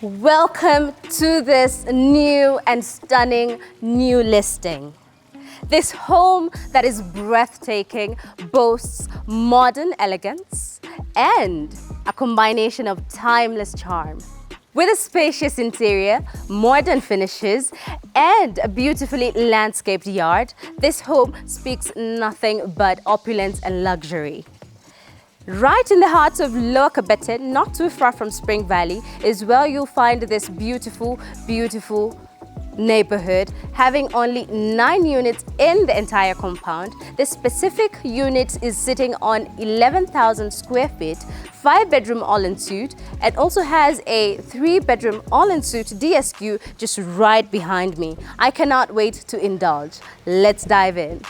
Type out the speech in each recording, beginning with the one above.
Welcome to this new and stunning new listing. This home that is breathtaking boasts modern elegance and a combination of timeless charm. With a spacious interior, modern finishes, and a beautifully landscaped yard, this home speaks nothing but opulence and luxury. Right in the heart of Lower Kabete, not too far from Spring Valley, is where you'll find this beautiful, beautiful neighborhood, having only 9 units in the entire compound. This specific unit is sitting on 11,000 square feet, 5-bedroom all-in-suite, and also has a 3-bedroom all-in-suite DSQ just right behind me. I cannot wait to indulge. Let's dive in.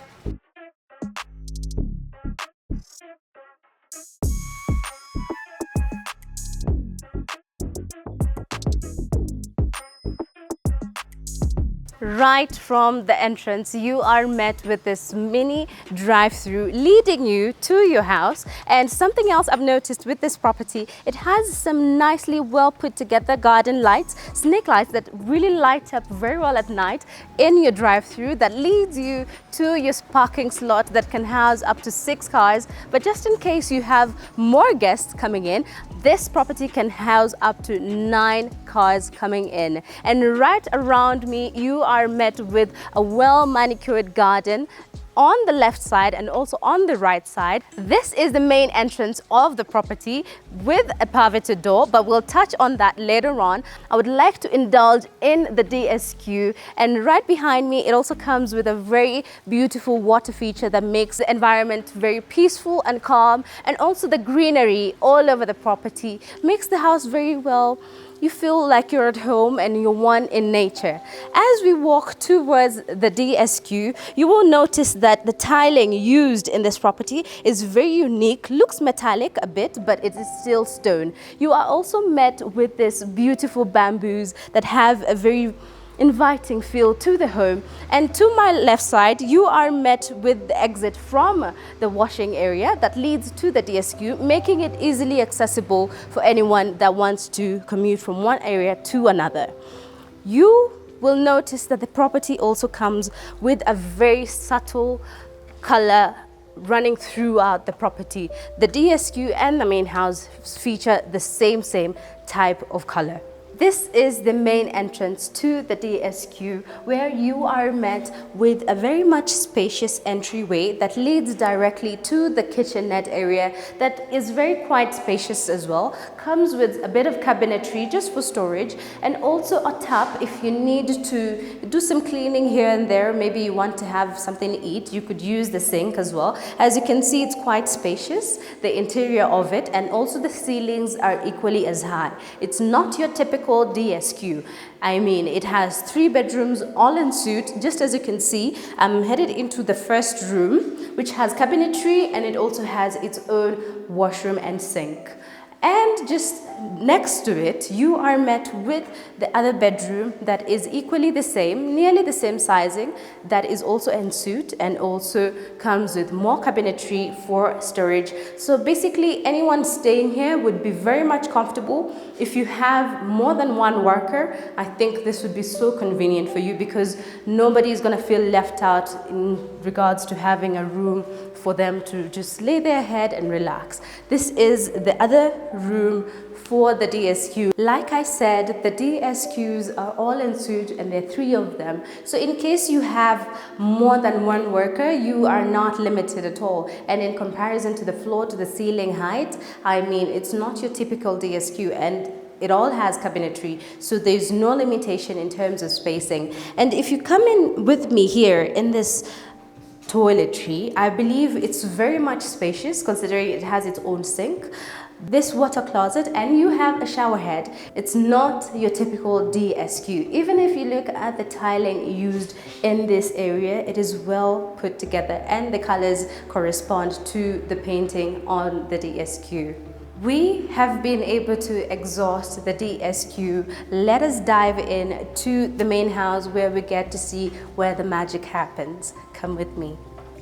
Right from the entrance, you are met with this mini drive-through leading you to your house. And something else I've noticed with this property, it has some nicely well put together garden lights, snake lights that really light up very well at night in your drive-through that leads you to your parking slot that can house up to 6 cars. But just in case you have more guests coming in, this property can house up to 9 cars coming in. And right around me, you are met with a well-manicured garden on the left side and also on the right side. This is the main entrance of the property with a pivoted door, but we'll touch on that later on. I would like to indulge in the DSQ, and right behind me it also comes with a very beautiful water feature that makes the environment very peaceful and calm, and also the greenery all over the property makes the house very well. You feel like you're at home and you're one in nature. As we walk towards the DSQ, you will notice that the tiling used in this property is very unique, looks metallic a bit, but it is still stone. You are also met with this beautiful bamboos that have a very inviting feel to the home. And to my left side, you are met with the exit from the washing area that leads to the DSQ, making it easily accessible for anyone that wants to commute from one area to another. You will notice that the property also comes with a very subtle color running throughout the property. The DSQ and the main house feature the same type of color. This is the main entrance to the DSQ, where you are met with a very much spacious entryway that leads directly to the kitchenette area that is very quite spacious as well. Comes with a bit of cabinetry just for storage, and also a tap if you need to do some cleaning here and there. Maybe you want to have something to eat, you could use the sink as well. As you can see, it's quite spacious, the interior of it, and also the ceilings are equally as high. It's not your typical DSQ. I mean, it has 3 bedrooms all en suite. Just as you can see, I'm headed into the first room, which has cabinetry, and it also has its own washroom and sink. And just next to it, you are met with the other bedroom that is equally the same, nearly the same sizing, that is also en suite and also comes with more cabinetry for storage. So basically, anyone staying here would be very much comfortable. If you have more than one worker, I think this would be so convenient for you, because nobody is going to feel left out in regards to having a room for them to just lay their head and relax. This is the other room for the DSQ. Like I said, the DSQs are all en suite and there are 3 of them. So in case you have more than one worker, you are not limited at all. And in comparison to the floor to the ceiling height, I mean, it's not your typical DSQ, and it all has cabinetry, so there's no limitation in terms of spacing. And if you come in with me here in this toiletry, I believe it's very much spacious considering it has its own sink, this water closet, and you have a shower head. It's not your typical DSQ. Even if you look at the tiling used in this area, it is well put together and the colors correspond to the painting on the DSQ. We have been able to exhaust the DSQ. Let us dive in to the main house where we get to see where the magic happens. Come with me.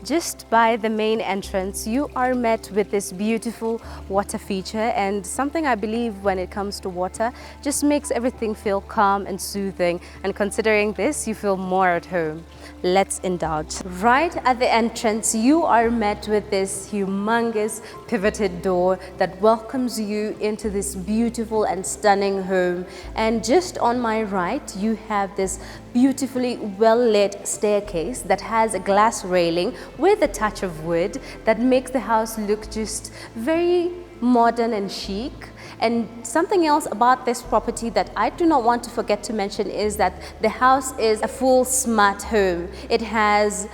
Just by the main entrance, you are met with this beautiful water feature, and something I believe when it comes to water just makes everything feel calm and soothing, and considering this, you feel more at home. Let's indulge. Right at the entrance, you are met with this humongous pivoted door that welcomes you into this beautiful and stunning home. And just on my right, you have this beautifully well-lit staircase that has a glass railing with a touch of wood that makes the house look just very modern and chic. And something else about this property that I do not want to forget to mention is that the house is a full smart home. It has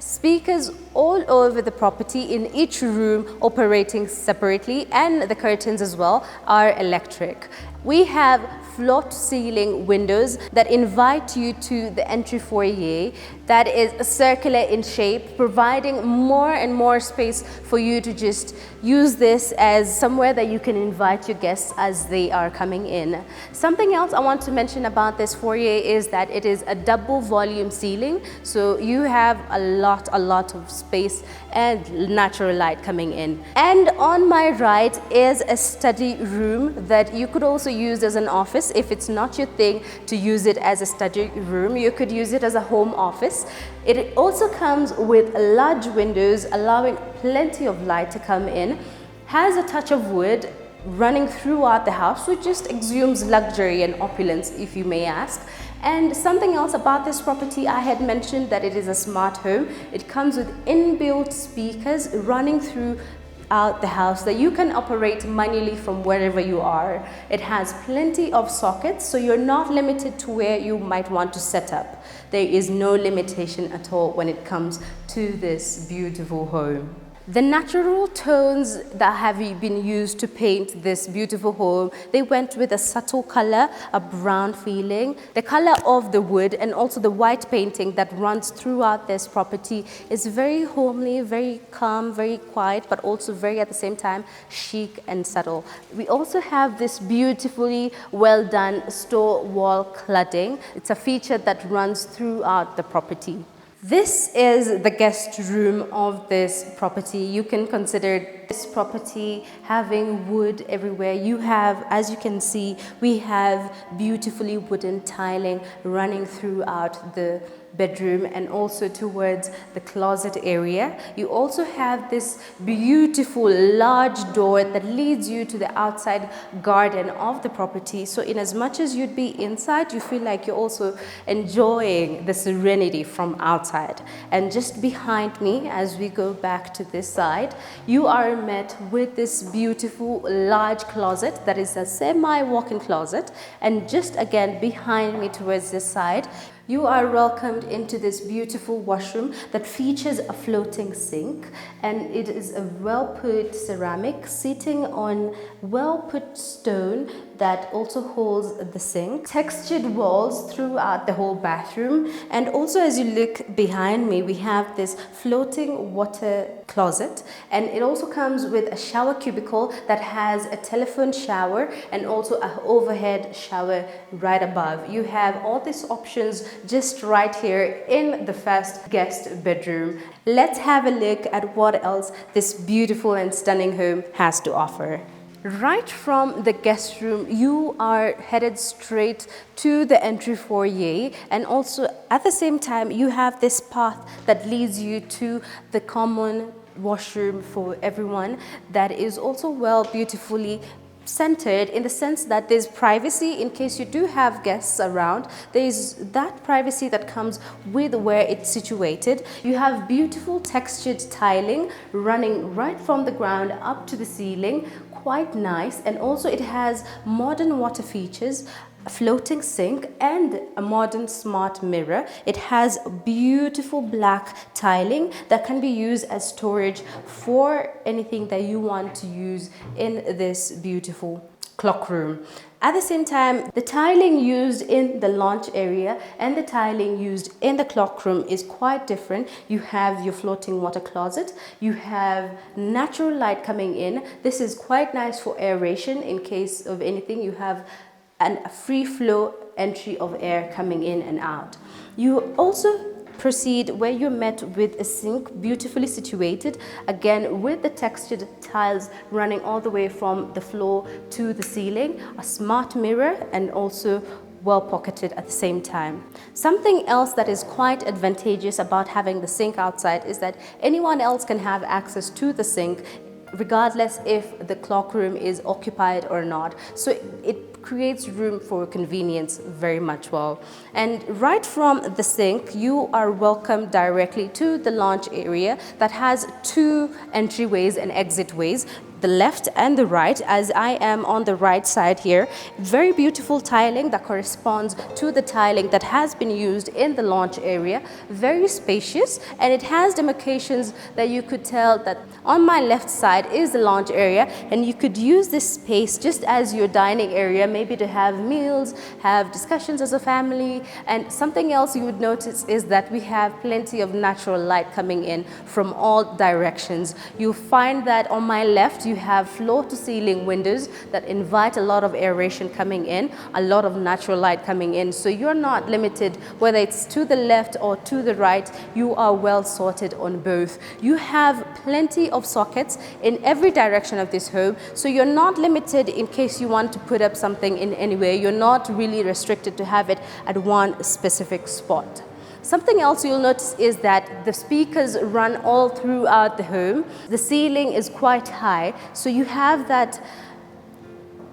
speakers all over the property in each room operating separately, and the curtains as well are electric. We have floor-to-ceiling windows that invite you to the entry foyer that is circular in shape, providing more and more space for you to just use this as somewhere that you can invite your guests as they are coming in. Something else I want to mention about this foyer is that it is a double volume ceiling, so you have a lot of space and natural light coming in. And on my right is a study room that you could also use as an office. If it's not your thing to use it as a study room, you could use it as a home office. It also comes with large windows allowing plenty of light to come in, has a touch of wood running throughout the house, which just exudes luxury and opulence, if you may ask. And something else about this property, I had mentioned that it is a smart home. It comes with inbuilt speakers running throughout the house that you can operate manually from wherever you are. It has plenty of sockets, so you're not limited to where you might want to set up. There is no limitation at all when it comes to this beautiful home. The natural tones that have been used to paint this beautiful home, they went with a subtle color, a brown feeling. The color of the wood and also the white painting that runs throughout this property is very homely, very calm, very quiet, but also very at the same time chic and subtle. We also have this beautifully well done store wall cladding. It's a feature that runs throughout the property. This is the guest room of this property. You can consider this property having wood everywhere. You have, as you can see, we have beautifully wooden tiling running throughout the bedroom and also towards the closet area. You also have this beautiful large door that leads you to the outside garden of the property. So in as much as you'd be inside, you feel like you're also enjoying the serenity from outside. And just behind me, as we go back to this side, you are met with this beautiful large closet that is a semi-walk-in closet. And just again behind me towards this side, you are welcomed into this beautiful washroom that features a floating sink, and it is a well-put ceramic sitting on well-put stone that also holds the sink. Textured walls throughout the whole bathroom, and also as you look behind me, we have this floating water closet, and it also comes with a shower cubicle that has a telephone shower and also an overhead shower right above. You have all these options just right here in the first guest bedroom. Let's have a look at what else this beautiful and stunning home has to offer. Right from the guest room, you are headed straight to the entry foyer, and also at the same time you have this path that leads you to the common washroom for everyone that is also beautifully centered in the sense that there's privacy in case you do have guests around. There's that privacy that comes with where it's situated. You have beautiful textured tiling running right from the ground up to the ceiling, quite nice, and also it has modern water features, a floating sink and a modern smart mirror. It has beautiful black tiling that can be used as storage for anything that you want to use in this beautiful clock room. At the same time, the tiling used in the lounge area and the tiling used in the clock room is quite different. You have your floating water closet, you have natural light coming in. This is quite nice for aeration in case of anything. You have a free flow entry of air coming in and out. You also proceed where you're met with a sink beautifully situated, again with the textured tiles running all the way from the floor to the ceiling, a smart mirror, and also well pocketed at the same time. Something else that is quite advantageous about having the sink outside is that anyone else can have access to the sink regardless if the cloakroom is occupied or not. So it creates room for convenience very much well. And right from the sink, you are welcomed directly to the lounge area that has two entryways and exitways, the left and the right, as I am on the right side here. Very beautiful tiling that corresponds to the tiling that has been used in the lounge area. Very spacious, and it has demarcations that you could tell that on my left side is the lounge area, and you could use this space just as your dining area, maybe to have meals, have discussions as a family. And something else you would notice is that we have plenty of natural light coming in from all directions. You'll find that on my left you have floor to ceiling windows that invite a lot of aeration coming in, a lot of natural light coming in. So you're not limited whether it's to the left or to the right. You are well sorted on both. You have plenty of sockets in every direction of this home, so you're not limited in case you want to put up something in any way. You're not really restricted to have it at one specific spot. Something else you'll notice is that the speakers run all throughout the home. The ceiling is quite high, so you have that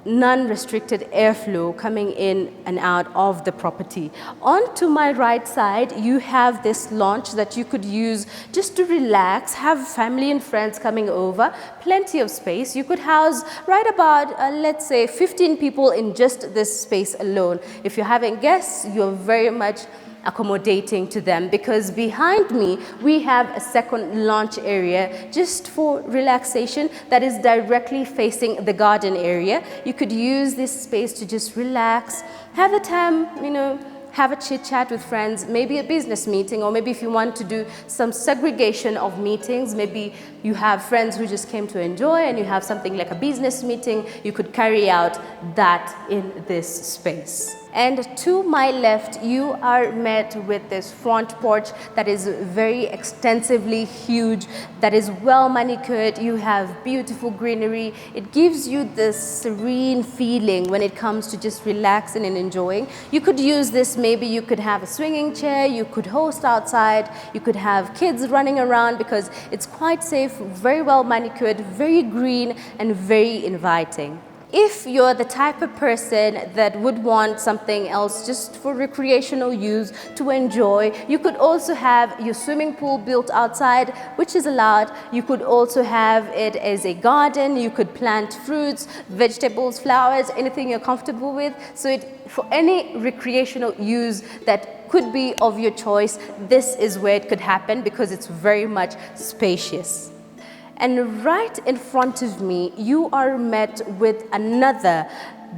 non-restricted airflow coming in and out of the property. On to my right side, you have this lounge that you could use just to relax, have family and friends coming over, plenty of space. You could house right about, let's say, 15 people in just this space alone. If you're having guests, you're very much accommodating to them, because behind me we have a second lounge area just for relaxation that is directly facing the garden area. You could use this space to just relax, have a time, have a chit chat with friends, maybe a business meeting, or maybe if you want to do some segregation of meetings, maybe you have friends who just came to enjoy and you have something like a business meeting, you could carry out that in this space. And to my left, you are met with this front porch that is very extensively huge, that is well manicured. You have beautiful greenery. It gives you this serene feeling when it comes to just relaxing and enjoying. You could use this, maybe you could have a swinging chair, you could host outside, you could have kids running around, because it's quite safe, very well manicured, very green, and very inviting. If you're the type of person that would want something else just for recreational use to enjoy, you could also have your swimming pool built outside, which is allowed. You could also have it as a garden. You could plant fruits, vegetables, flowers, anything you're comfortable with. So for any recreational use that could be of your choice, this is where it could happen, because it's very much spacious. And right in front of me, you are met with another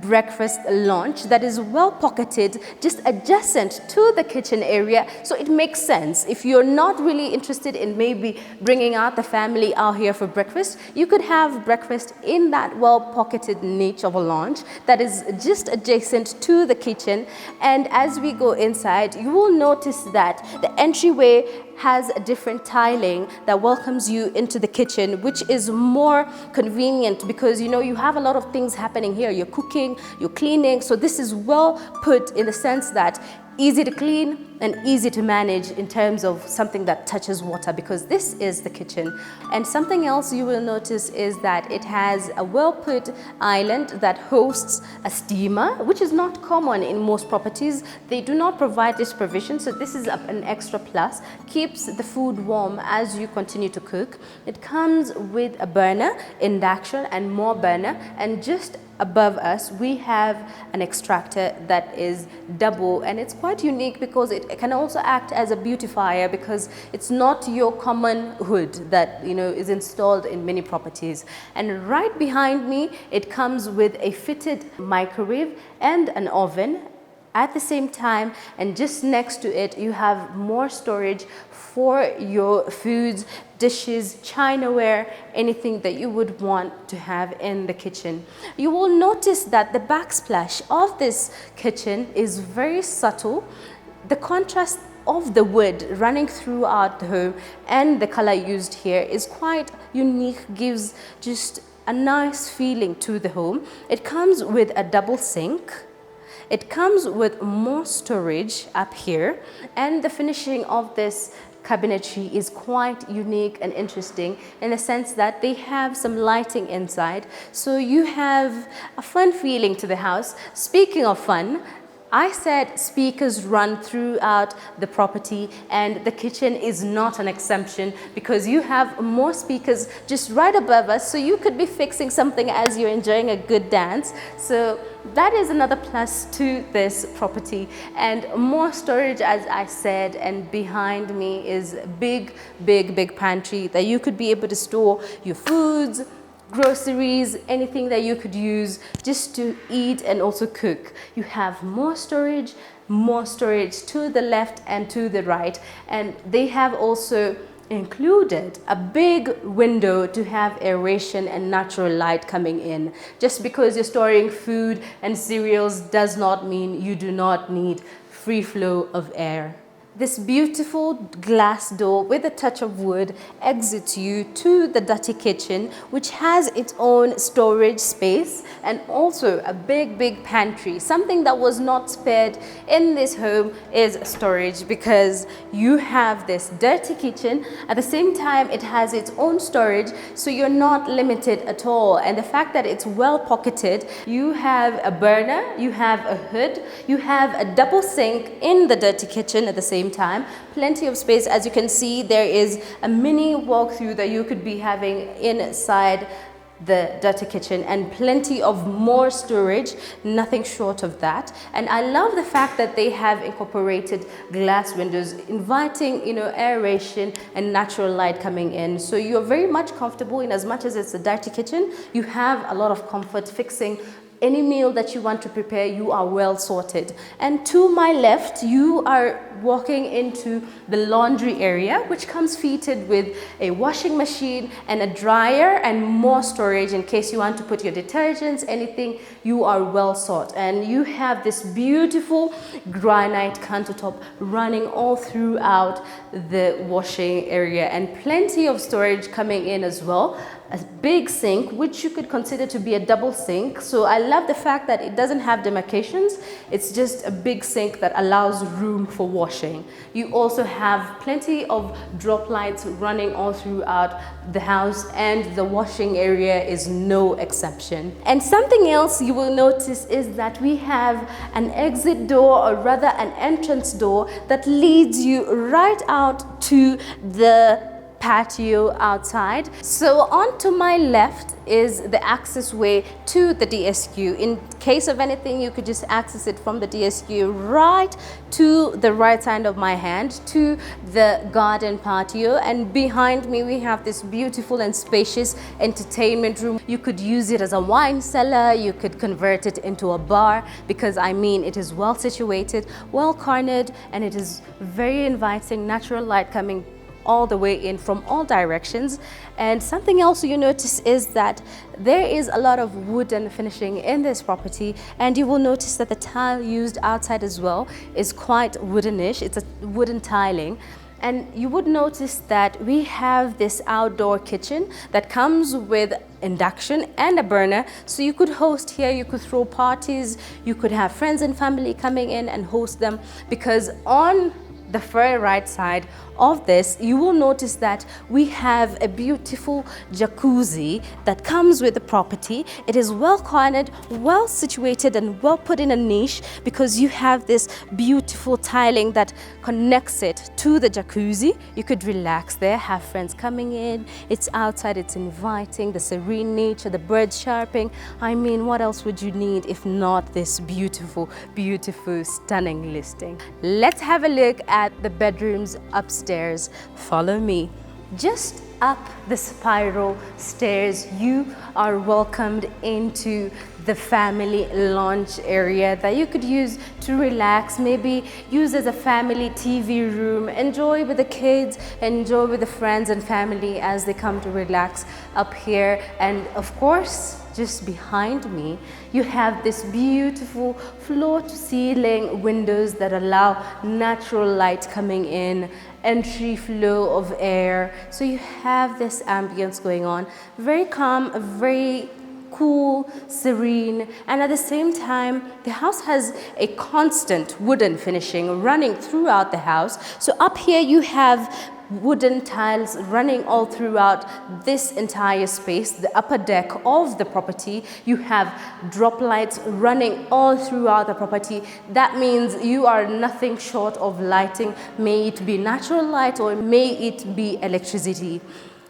breakfast lounge that is well pocketed, just adjacent to the kitchen area. So it makes sense. If you're not really interested in maybe bringing out the family out here for breakfast, you could have breakfast in that well pocketed niche of a lounge that is just adjacent to the kitchen. And as we go inside, you will notice that the entryway has a different tiling that welcomes you into the kitchen, which is more convenient because you have a lot of things happening here. You're cooking, you're cleaning, so this is well put in the sense that easy to clean and easy to manage in terms of something that touches water, because this is the kitchen. And something else you will notice is that it has a well-put island that hosts a steamer, which is not common in most properties. They do not provide this provision, so this is an extra plus. Keeps the food warm as you continue to cook. It comes with a burner, induction, and more burner, and just above us we have an extractor that is double, and it's quite unique because it can also act as a beautifier, because it's not your common hood that is installed in many properties. And right behind me, it comes with a fitted microwave and an oven at the same time, and just next to it you have more storage for your foods, dishes, chinaware, anything that you would want to have in the kitchen. You will notice that the backsplash of this kitchen is very subtle. The contrast of the wood running throughout the home and the color used here is quite unique, gives just a nice feeling to the home. It comes with a double sink. It comes with more storage up here, and the finishing of this cabinetry is quite unique and interesting in the sense that they have some lighting inside, so you have a fun feeling to the house. Speaking of fun, I said speakers run throughout the property, and the kitchen is not an exception because you have more speakers just right above us, so you could be fixing something as you're enjoying a good dance. So that is another plus to this property, and more storage, as I said. And behind me is big pantry that you could be able to store your foods, groceries, anything that you could use just to eat and also cook. You have more storage to the left and to the right, and they have also included a big window to have aeration and natural light coming in. Just because you're storing food and cereals does not mean you do not need free flow of air. This beautiful glass door with a touch of wood exits you to the dirty kitchen, which has its own storage space and also a big pantry. Something that was not spared in this home is storage, because you have this dirty kitchen. At the same time, it has its own storage, so you're not limited at all. And the fact that it's well pocketed, you have a burner, you have a hood, you have a double sink in the dirty kitchen at the same time. Plenty of space. As you can see, there is a mini walkthrough that you could be having inside the dirty kitchen, and plenty of more storage, nothing short of that. And I love the fact that they have incorporated glass windows, inviting, you know, aeration and natural light coming in. So you're very much comfortable. In as much as it's a dirty kitchen, you have a lot of comfort fixing any meal that you want to prepare. You are well sorted. And to my left, you are walking into the laundry area, which comes fitted with a washing machine and a dryer and more storage in case you want to put your detergents, anything. You are well sorted. And you have this beautiful granite countertop running all throughout the washing area, and plenty of storage coming in as well. A big sink, which you could consider to be a double sink. So I love the fact that it doesn't have demarcations. It's just a big sink that allows room for washing. You also have plenty of drop lights running all throughout the house, and the washing area is no exception. And something else you will notice is that we have an exit door, or rather an entrance door, that leads you right out to the patio outside. So on to my left is the access way to the DSQ. In case of anything, you could just access it from the DSQ right to the right side of my hand to the garden patio. And behind me, we have this beautiful and spacious entertainment room. You could use it as a wine cellar. You could convert it into a bar, because I mean, it is well situated, well cornered, and it is very inviting. Natural light coming all the way in from all directions. And something else you notice is that there is a lot of wooden finishing in this property, and you will notice that the tile used outside as well is quite woodenish. It's a wooden tiling. And you would notice that we have this outdoor kitchen that comes with induction and a burner. So you could host here, you could throw parties, you could have friends and family coming in and host them, because on the far right side of this, you will notice that we have a beautiful jacuzzi that comes with the property. It is well cornered, well situated, and well put in a niche, because you have this beautiful tiling that connects it to the jacuzzi. You could relax there, have friends coming in. It's outside, it's inviting, the serene nature, the birds chirping. I mean, what else would you need if not this beautiful, stunning listing? Let's have a look at the bedrooms upstairs. Follow me. Just up the spiral stairs, you are welcomed into the family lounge area that you could use to relax, maybe use as a family TV room, enjoy with the kids, enjoy with the friends and family as they come to relax up here. And of course, just behind me, you have this beautiful floor-to-ceiling windows that allow natural light coming in, entry flow of air. So you have this ambience going on, very calm, very cool, serene, and at the same time, the house has a constant wooden finishing running throughout the house. So up here you have wooden tiles running all throughout this entire space, the upper deck of the property. You have drop lights running all throughout the property. That means you are nothing short of lighting, may it be natural light or may it be electricity.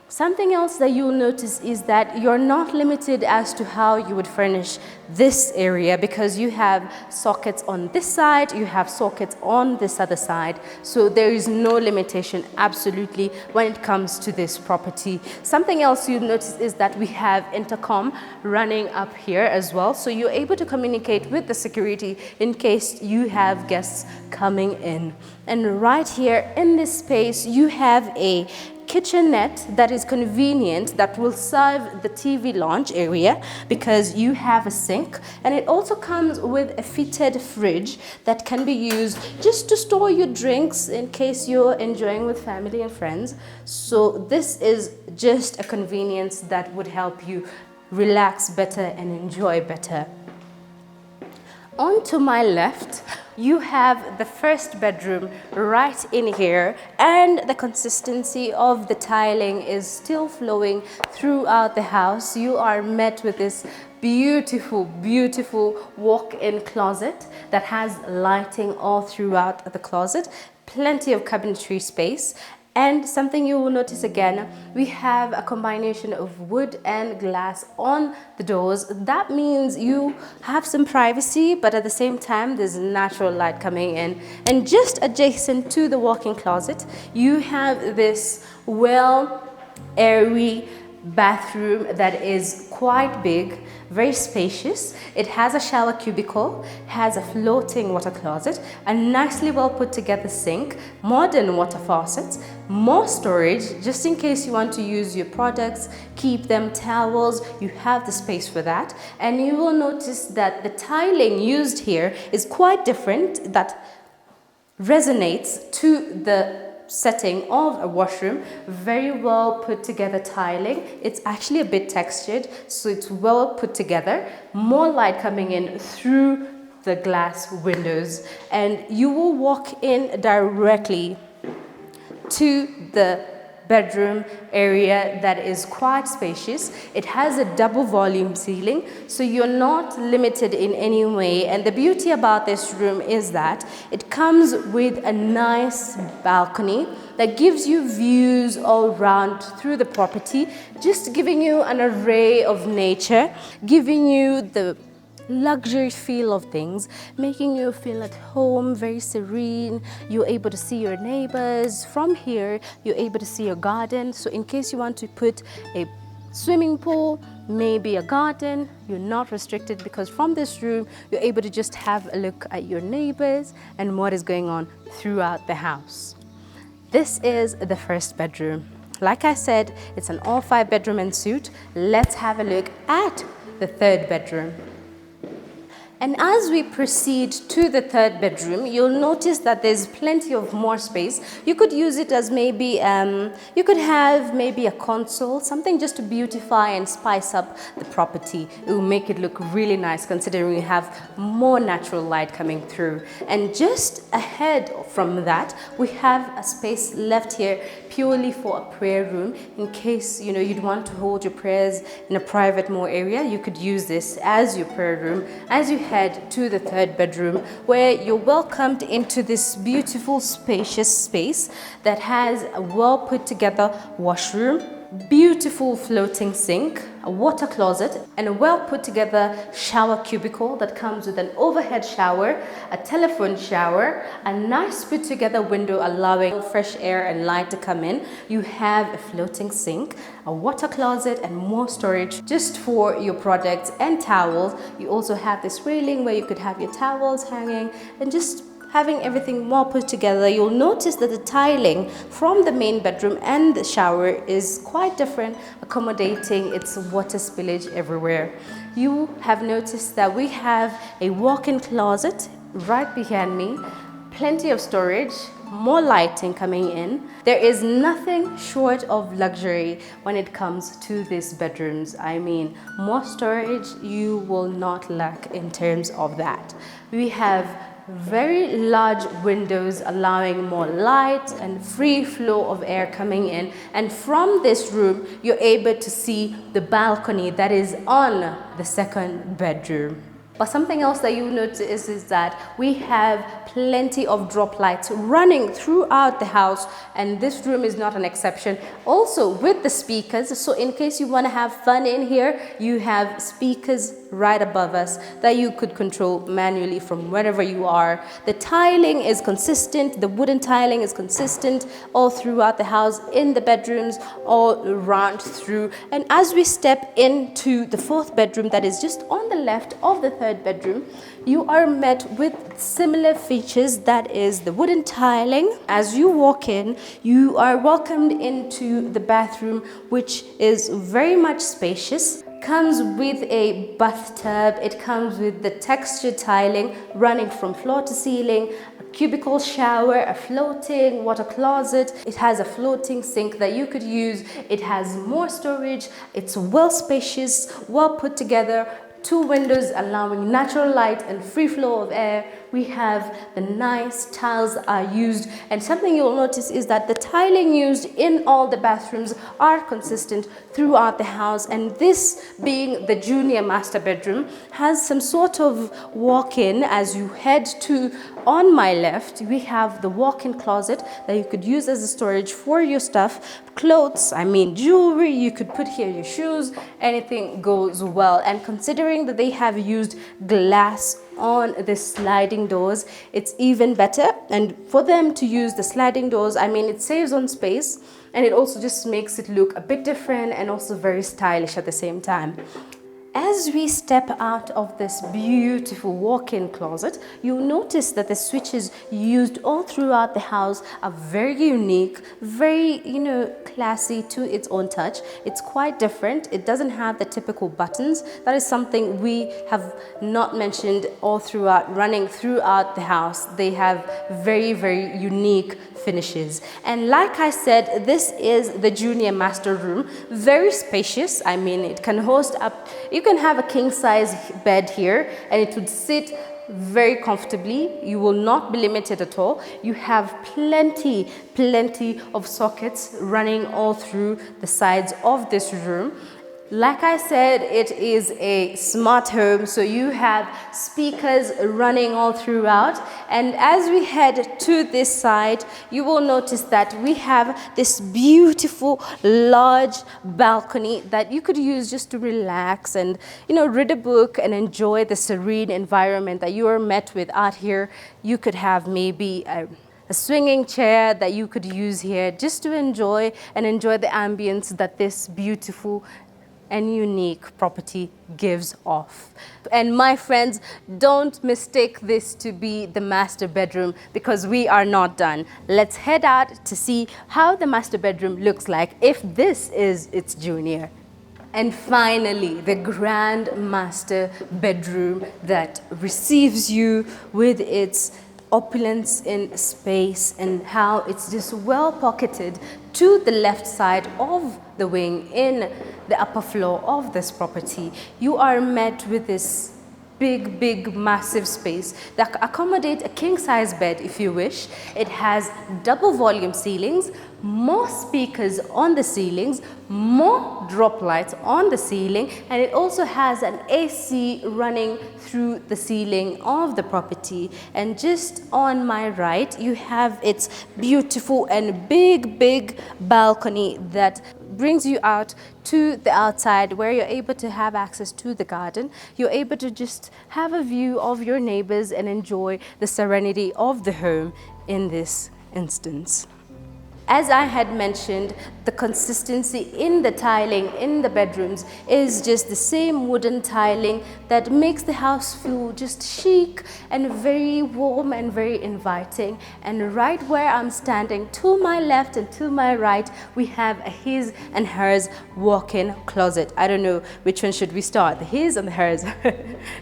Something else that you'll notice is that you're not limited as to how you would furnish this area, because you have sockets on this side, you have sockets on this other side. So there is no limitation absolutely when it comes to this property. Something else you'll notice is that we have intercom running up here as well. So you're able to communicate with the security in case you have guests coming in. And right here in this space, you have a kitchenette that is convenient, that will serve the TV lounge area because you have a sink, and it also comes with a fitted fridge that can be used just to store your drinks in case you're enjoying with family and friends. So this is just a convenience that would help you relax better and enjoy better. On to my left, you have the first bedroom right in here, and the consistency of the tiling is still flowing throughout the house. You are met with this beautiful, beautiful walk-in closet that has lighting all throughout the closet, plenty of cabinetry space. And something you will notice again, we have a combination of wood and glass on the doors. That means you have some privacy, but at the same time, there's natural light coming in. And just adjacent to the walk-in closet, you have this airy bathroom that is quite big, very spacious. It has a shower cubicle, has a floating water closet, a nicely well put together sink, modern water faucets, more storage just in case you want to use your products, keep them, towels. You have the space for that. And you will notice that the tiling used here is quite different, that resonates to the setting of a washroom. Very well put together tiling. It's actually a bit textured, so it's well put together. More light coming in through the glass windows, and you will walk in directly to the bedroom area that is quite spacious. It has a double volume ceiling, so you're not limited in any way. And the beauty about this room is that it comes with a nice balcony that gives you views all around through the property, just giving you an array of nature, giving you the luxury feel of things, making you feel at home, very serene. You're able to see your neighbors. From here, you're able to see your garden. So in case you want to put a swimming pool, maybe a garden, you're not restricted, because from this room, you're able to just have a look at your neighbors and what is going on throughout the house. This is the first bedroom. Like I said, it's an all 5 bedroom en suite. Let's have a look at the third bedroom. And as we proceed to the third bedroom, you'll notice that there's plenty of more space. You could use it as maybe, you could have maybe a console, something just to beautify and spice up the property. It will make it look really nice, considering you have more natural light coming through. And just ahead from that, we have a space left here purely for a prayer room. In case you'd want to hold your prayers in a private more area, you could use this as your prayer room. As you head to the third bedroom, where you're welcomed into this beautiful spacious space that has a well put together washroom, beautiful floating sink, a water closet, and a well put together shower cubicle that comes with an overhead shower, a telephone shower, a nice put together window allowing fresh air and light to come in. You have a floating sink, a water closet, and more storage just for your products and towels. You also have this railing where you could have your towels hanging and just having everything more put together, you'll notice that the tiling from the main bedroom and the shower is quite different, accommodating its water spillage everywhere. You have noticed that we have a walk-in closet right behind me, plenty of storage, more lighting coming in. There is nothing short of luxury when it comes to these bedrooms. I mean, more storage you will not lack in terms of that. We have very large windows allowing more light and free flow of air coming in, and from this room you're able to see the balcony that is on the second bedroom. But something else that you notice is that we have plenty of drop lights running throughout the house, and this room is not an exception. Also with the speakers, so in case you want to have fun in here, you have speakers right above us that you could control manually from wherever you are. The tiling is consistent, the wooden tiling is consistent all throughout the house, in the bedrooms, all around through. And as we step into the fourth bedroom that is just on the left of the third bedroom, you are met with similar features, that is the wooden tiling. As you walk in, you are welcomed into the bathroom, which is very much spacious. Comes with a bathtub, it comes with the textured tiling running from floor to ceiling, a cubicle shower, a floating water closet. It has a floating sink that you could use. It has more storage. It's well spacious, well put together. 2 windows allowing natural light and free flow of air. We have the nice tiles are used, and something you'll notice is that the tiling used in all the bathrooms are consistent throughout the house, and this being the junior master bedroom has some sort of walk-in. As you head to on my left, we have the walk-in closet that you could use as a storage for your stuff, clothes, I mean jewelry, you could put here your shoes, anything goes well. And considering that they have used glass on the sliding doors, it's even better. And for them to use the sliding doors, I mean, it saves on space, and it also just makes it look a bit different and also very stylish at the same time. As we step out of this beautiful walk-in closet, you'll notice that the switches used all throughout the house are very unique, very, classy to its own touch. It's quite different. It doesn't have the typical buttons. That is something we have not mentioned all throughout, running throughout the house. They have very, very unique finishes. And like I said, this is the junior master room, very spacious. I mean, it can host up, you can have a king size bed here and it would sit very comfortably. You will not be limited at all. You have plenty of sockets running all through the sides of this room. Like I said, it is a smart home, so you have speakers running all throughout. And as we head to this side, you will notice that we have this beautiful large balcony that you could use just to relax and, read a book and enjoy the serene environment that you are met with out here. You could have maybe a swinging chair that you could use here just to enjoy the ambience that this beautiful and unique property gives off. And my friends, don't mistake this to be the master bedroom, because we are not done. Let's head out to see how the master bedroom looks like if this is its junior. And finally, the grand master bedroom that receives you with its opulence in space and how it's just well pocketed to the left side of the wing in the upper floor of this property. You are met with this big massive space that accommodates a king size bed if you wish. It has double volume ceilings, more speakers on the ceilings, more drop lights on the ceiling, and it also has an AC running through the ceiling of the property. And just on my right, you have its beautiful and big balcony that brings you out to the outside, where you're able to have access to the garden. You're able to just have a view of your neighbors and enjoy the serenity of the home in this instance. As I had mentioned, the consistency in the tiling in the bedrooms is just the same wooden tiling that makes the house feel just chic and very warm and very inviting. And right where I'm standing, to my left and to my right, we have a his and hers walk-in closet. I don't know which one should we start, the his and the hers.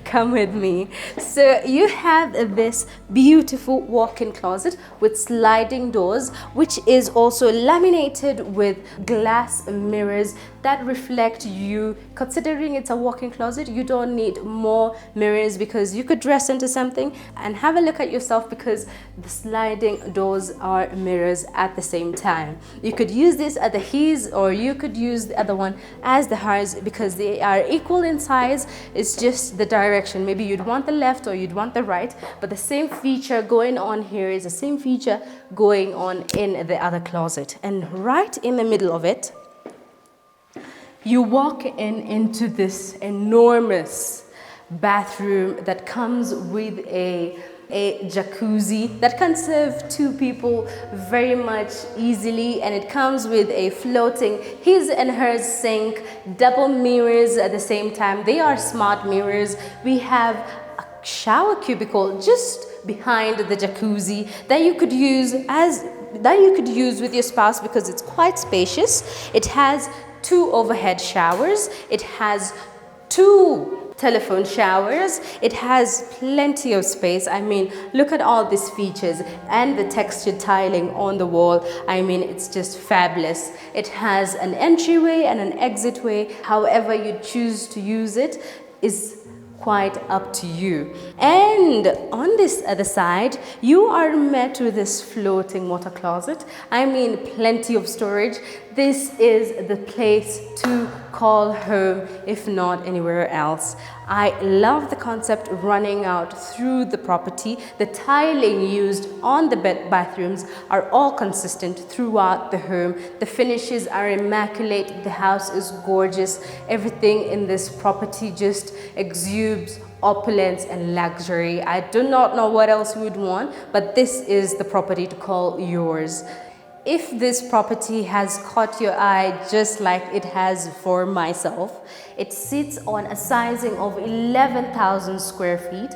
Come with me. So you have this beautiful walk-in closet with sliding doors, which is also laminated with glass mirrors that reflect you. Considering it's a walk-in closet, you don't need more mirrors because you could dress into something and have a look at yourself, because the sliding doors are mirrors at the same time. You could use this as the his, or you could use the other one as the hers, because they are equal in size. It's just the direction. Maybe you'd want the left or you'd want the right, but the same feature going on here is the same feature going on in the other closet. And right in the middle of it, you walk into this enormous bathroom that comes with a jacuzzi that can serve 2 people very much easily, and it comes with a floating his and hers sink, double mirrors at the same time. They are smart mirrors. We have a shower cubicle just behind the jacuzzi that you could use with your spouse because it's quite spacious. It has 2 overhead showers. It has 2 telephone showers. It has plenty of space. I mean, look at all these features and the textured tiling on the wall. I mean, it's just fabulous. It has an entryway and an exit way. However you choose to use it is quite up to you. And on this other side, you are met with this floating water closet. I mean, plenty of storage. This is the place to call home, if not anywhere else. I love the concept running out through the property. The tiling used on the bathrooms are all consistent throughout the home. The finishes are immaculate. The house is gorgeous. Everything in this property just exudes opulence and luxury. I do not know what else you would want, but this is the property to call yours. If this property has caught your eye just like it has for myself, it sits on a sizing of 11,000 square feet,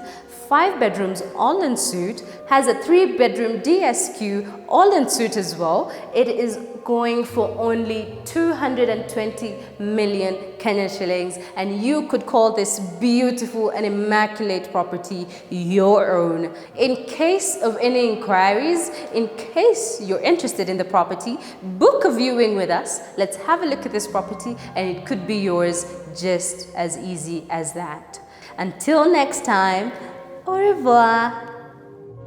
5 bedrooms all en suite, has a 3-bedroom DSQ all en suite as well. It is going for only 220 million Kenya shillings, and you could call this beautiful and immaculate property your own. In case of any inquiries, in case you're interested in the property, book a viewing with us. Let's have a look at this property and it could be yours just as easy as that. Until next time, au revoir.